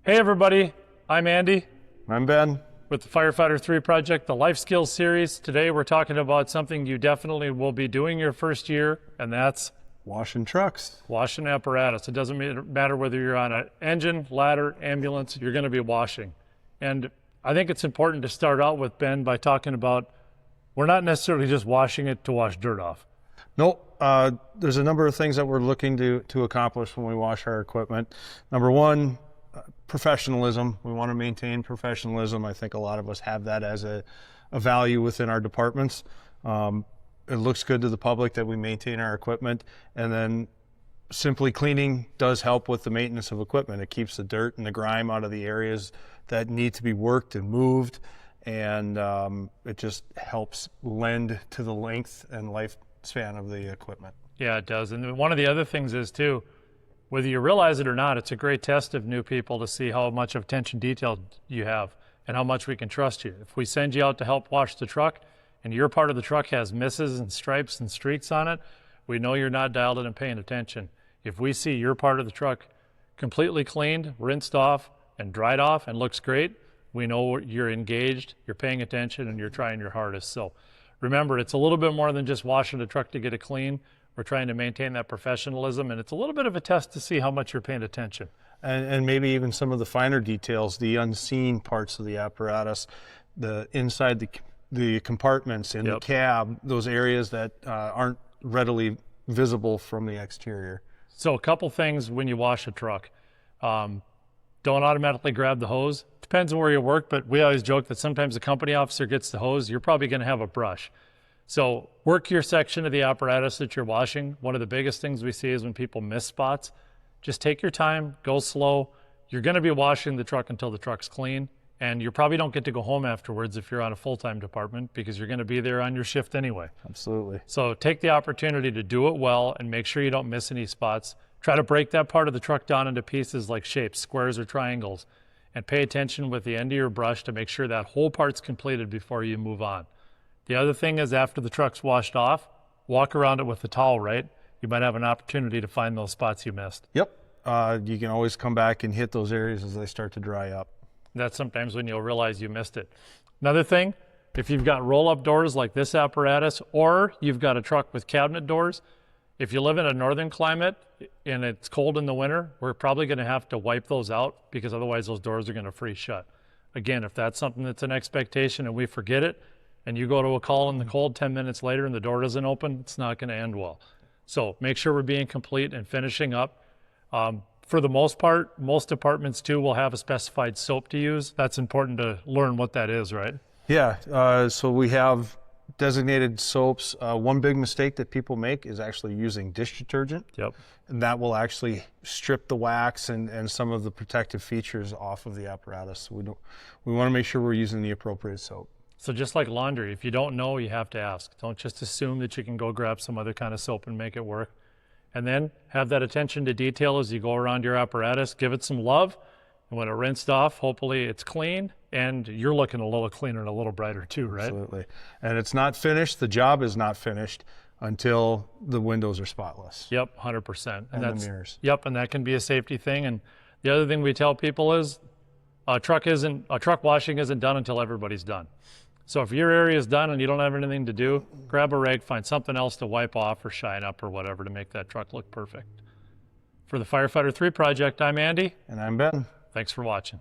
Hey everybody, I'm Andy I'm Ben. with the Firefighter 3 project, the Life Skills series. Today we're talking about something you definitely will be doing your first year, and that's Washing trucks. washing apparatus. It doesn't matter whether you're on an engine, ladder, ambulance, you're going to be washing. And I think it's important to start out with, Ben, by talking about we're not necessarily just washing it to wash dirt off. Nope. There's a number of things that we're looking to accomplish when we wash our equipment. Number one, professionalism. We want to maintain professionalism. I think a lot of us have that as a value within our departments. It looks good to the public that we maintain our equipment, and then simply cleaning does help with the maintenance of equipment. It keeps the dirt and the grime out of the areas that need to be worked and moved, and it just helps lend to the length and lifespan of the equipment. Yeah, it does. And one of the other things is too, whether you realize it or not, it's a great test of new people to see how much of attention detail you have and how much we can trust you. If we send you out to help wash the truck and your part of the truck has misses and stripes and streaks on it, we know you're not dialed in and paying attention. If we see your part of the truck completely cleaned, rinsed off, and dried off and looks great, we know you're engaged, you're paying attention, and you're trying your hardest. So remember, it's a little bit more than just washing the truck to get it clean. We're trying to maintain that professionalism, and it's a little bit of a test to see how much you're paying attention. And maybe even some of the finer details, the unseen parts of the apparatus, the inside the compartments in the cab, those areas that aren't readily visible from the exterior. So a couple things when you wash a truck. Don't automatically grab the hose. Depends on where you work, but we always joke that sometimes a company officer gets the hose, you're probably going to have a brush. So work your section of the apparatus that you're washing. One of the biggest things we see is when people miss spots. Just take your time, go slow. You're going to be washing the truck until the truck's clean, and you probably don't get to go home afterwards if you're on a full-time department because you're going to be there on your shift anyway. Absolutely. So take the opportunity to do it well and make sure you don't miss any spots. Try to break that part of the truck down into pieces like shapes, squares or triangles, and pay attention with the end of your brush to make sure that whole part's completed before you move on. The other thing is after the truck's washed off, walk around it with a towel, right? You might have an opportunity to find those spots you missed. Yep. You can always come back and hit those areas as they start to dry up. That's sometimes when you'll realize you missed it. Another thing, if you've got roll-up doors like this apparatus, or you've got a truck with cabinet doors, if you live in a northern climate and it's cold in the winter, we're probably going to have to wipe those out because otherwise those doors are going to freeze shut. Again, if that's something that's an expectation and we forget it, and you go to a call in the cold 10 minutes later and the door doesn't open, it's not going to end well. So make sure we're being complete and finishing up. For the most part, most departments too will have a specified soap to use. That's important to learn what that is, right? Yeah, so we have designated soaps. One big mistake that people make is actually using dish detergent. Yep. And that will actually strip the wax and some of the protective features off of the apparatus. So we want to make sure we're using the appropriate soap. So just like laundry, if you don't know, you have to ask. Don't just assume that you can go grab some other kind of soap and make it work. And then have that attention to detail as you go around your apparatus. Give it some love. And when it rinsed off, hopefully it's clean and you're looking a little cleaner and a little brighter too, right? Absolutely. And it's not finished. The job is not finished until the windows are spotless. Yep, 100%. And the mirrors. Yep, and that can be a safety thing. And the other thing we tell people is truck washing isn't done until everybody's done. So if your area is done and you don't have anything to do, grab a rag, find something else to wipe off or shine up or whatever to make that truck look perfect. For the Firefighter 3 project, I'm Andy. And I'm Ben. Thanks for watching.